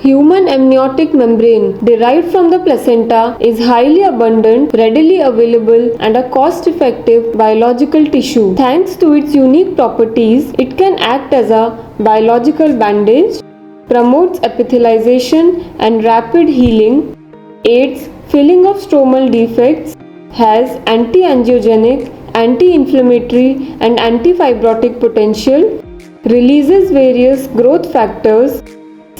Human amniotic membrane derived from the placenta is highly abundant, readily available, and a cost-effective biological tissue. Thanks to its unique properties, it can act as a biological bandage, promotes epithelialization and rapid healing, aids filling of stromal defects, has anti-angiogenic, anti-inflammatory and anti-fibrotic potential, releases various growth factors,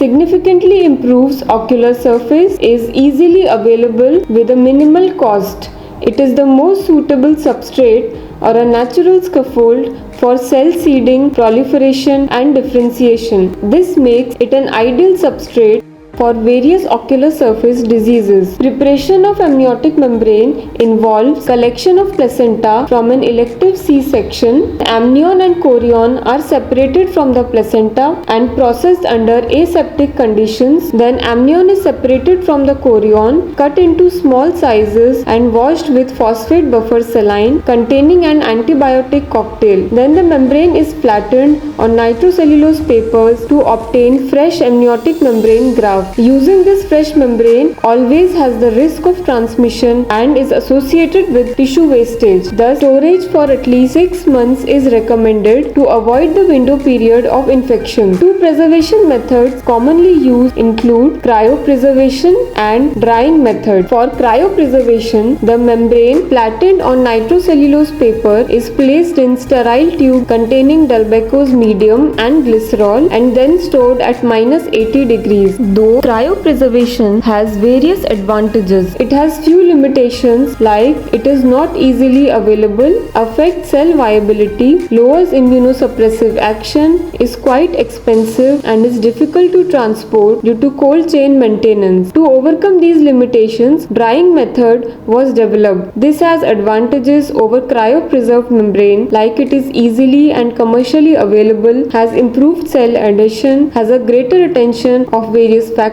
significantly improves ocular surface, is easily available with a minimal cost. It is the most suitable substrate or a natural scaffold for cell seeding, proliferation and differentiation. This makes it an ideal substrate for various ocular surface diseases. Preparation of amniotic membrane involves collection of placenta from an elective C-section. Amnion and chorion are separated from the placenta and processed under aseptic conditions. Then amnion is separated from the chorion, cut into small sizes and washed with phosphate buffer saline containing an antibiotic cocktail. Then the membrane is flattened on nitrocellulose papers to obtain fresh amniotic membrane graft. Using this fresh membrane always has the risk of transmission and is associated with tissue wastage. Thus, storage for at least 6 months is recommended to avoid the window period of infection. Two preservation methods commonly used include cryopreservation and drying method. For cryopreservation, the membrane flattened on nitrocellulose paper is placed in sterile tube containing Delbecque's medium and glycerol and then stored at -80 degrees. Though cryopreservation has various advantages, it has few limitations like it is not easily available, affects cell viability, lowers immunosuppressive action, is quite expensive and is difficult to transport due to cold chain maintenance. To overcome these limitations, drying method was developed. This has advantages over cryopreserved membrane like it is easily and commercially available, has improved cell adhesion, has a greater retention of various factors,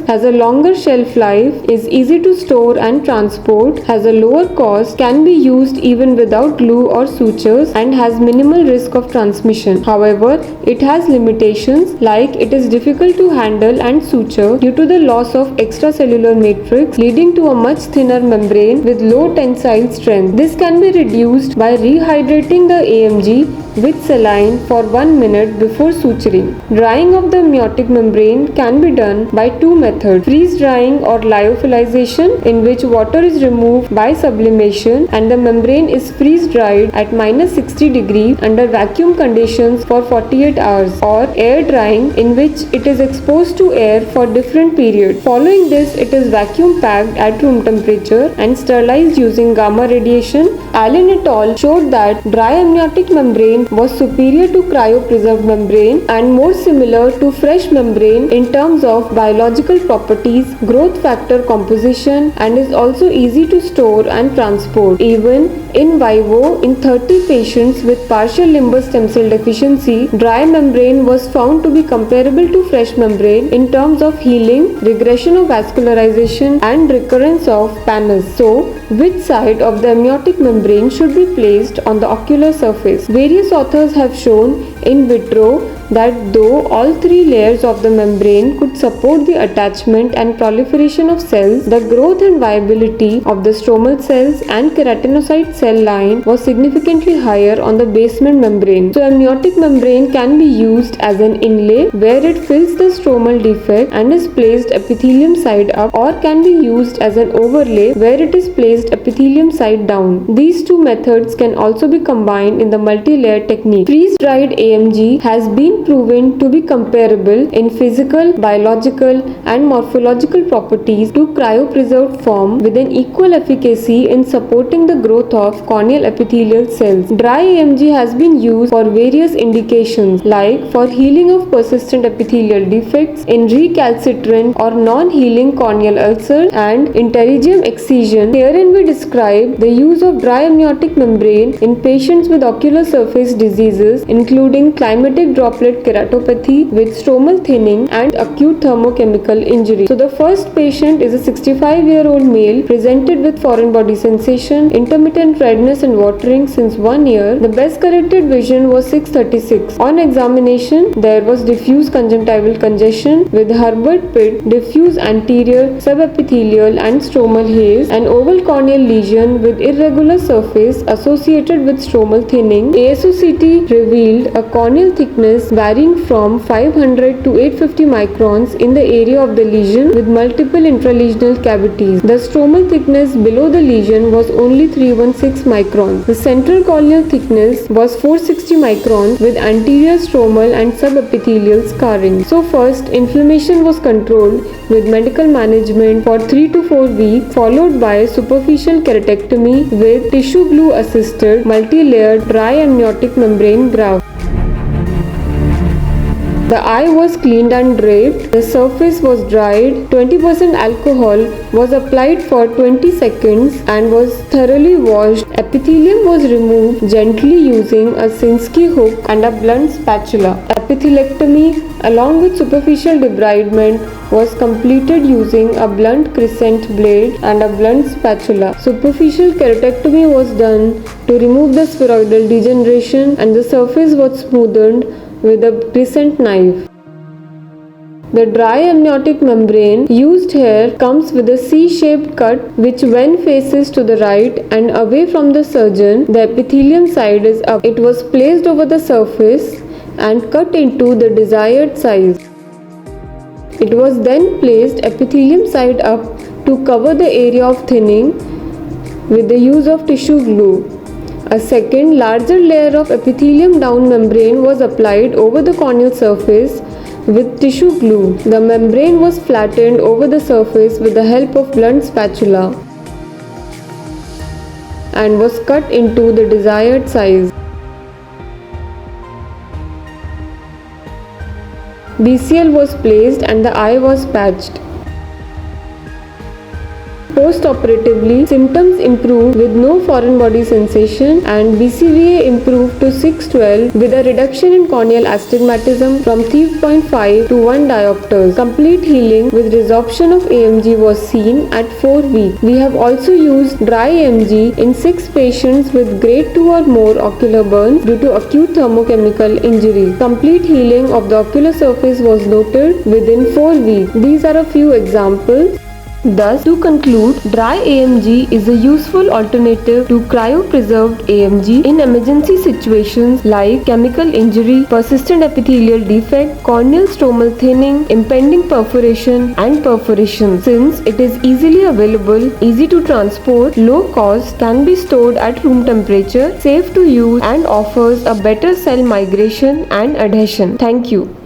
has a longer shelf life, is easy to store and transport, has a lower cost, can be used even without glue or sutures, and has minimal risk of transmission. However, it has limitations like it is difficult to handle and suture due to the loss of extracellular matrix, leading to a much thinner membrane with low tensile strength. This can be reduced by rehydrating the AMG with saline for 1 minute before suturing. Drying of the amniotic membrane can be done by two methods: freeze drying or lyophilization, in which water is removed by sublimation and the membrane is freeze dried at -60 degrees under vacuum conditions for 48 hours, or air drying, in which it is exposed to air for different periods. Following this, it is vacuum packed at room temperature and sterilized using gamma radiation. Allen et al. Showed that dry amniotic membrane was superior to cryopreserved membrane and more similar to fresh membrane in terms of biological properties, growth factor composition, and is also easy to store and transport. Even in vivo, in 30 patients with partial limbus stem cell deficiency, dry membrane was found to be comparable to fresh membrane in terms of healing, regression of vascularization, and recurrence of pannus. So, which side of the amniotic membrane should be placed on the ocular surface? Various authors have shown in vitro that though all three layers of the membrane could support the attachment and proliferation of cells, the growth and viability of the stromal cells and keratinocyte cell line was significantly higher on the basement membrane. So amniotic membrane can be used as an inlay where it fills the stromal defect and is placed epithelium side up, or can be used as an overlay where it is placed epithelium side down. These two methods can also be combined in the multi-layer technique. Freeze-dried AMG has been proven to be comparable in physical, biological, and morphological properties to cryopreserved form with an equal efficacy in supporting the growth of corneal epithelial cells. Dry AMG has been used for various indications like for healing of persistent epithelial defects, in recalcitrant or non-healing corneal ulcers, and in pterygium excision. Herein we describe the use of dry dry amniotic membrane in patients with ocular surface diseases including climatic droplet keratopathy with stromal thinning and acute thermochemical injury. So the first patient is a 65-year-old male presented with foreign body sensation, intermittent redness and watering since 1 year. The best corrected vision was 636. On examination, there was diffuse conjunctival congestion with Herbert pit, diffuse anterior subepithelial and stromal haze, an oval corneal lesion with irregular surface associated with stromal thinning. ASOCT revealed a corneal thickness varying from 500 to 850 microns in the area of the lesion with multiple intralesional cavities. The stromal thickness below the lesion was only 316 microns. The central corneal thickness was 460 microns with anterior stromal and subepithelial scarring. So first, inflammation was controlled with medical management for 3 to 4 weeks, followed by superficial keratectomy with tissue glue assisted multi-layered dry amniotic membrane graft. The eye was cleaned and draped, the surface was dried, 20% alcohol was applied for 20 seconds and was thoroughly washed. Epithelium was removed gently using a Sinskey hook and a blunt spatula. Epithelectomy along with superficial debridement was completed using a blunt crescent blade and a blunt spatula. Superficial keratectomy was done to remove the spheroidal degeneration and the surface was smoothed with a crescent knife. The dry amniotic membrane used here comes with a C-shaped cut which when faces to the right and away from the surgeon, the epithelium side is up. It was placed over the surface and cut into the desired size. It was then placed epithelium side up to cover the area of thinning with the use of tissue glue. A second, larger layer of epithelium down membrane was applied over the corneal surface with tissue glue. The membrane was flattened over the surface with the help of blunt spatula and was cut into the desired size. BCL was placed and the eye was patched. Post-operatively, symptoms improved with no foreign body sensation and BCVA improved to 612 with a reduction in corneal astigmatism from 3.5 to 1 diopters. Complete healing with resorption of AMG was seen at 4 weeks. We have also used dry AMG in 6 patients with grade 2 or more ocular burn due to acute thermochemical injury. Complete healing of the ocular surface was noted within 4 weeks. These are a few examples. Thus, to conclude, dry AMG is a useful alternative to cryopreserved AMG in emergency situations like chemical injury, persistent epithelial defect, corneal stromal thinning, impending perforation and perforation. Since it is easily available, easy to transport, low cost, can be stored at room temperature, safe to use and offers a better cell migration and adhesion. Thank you.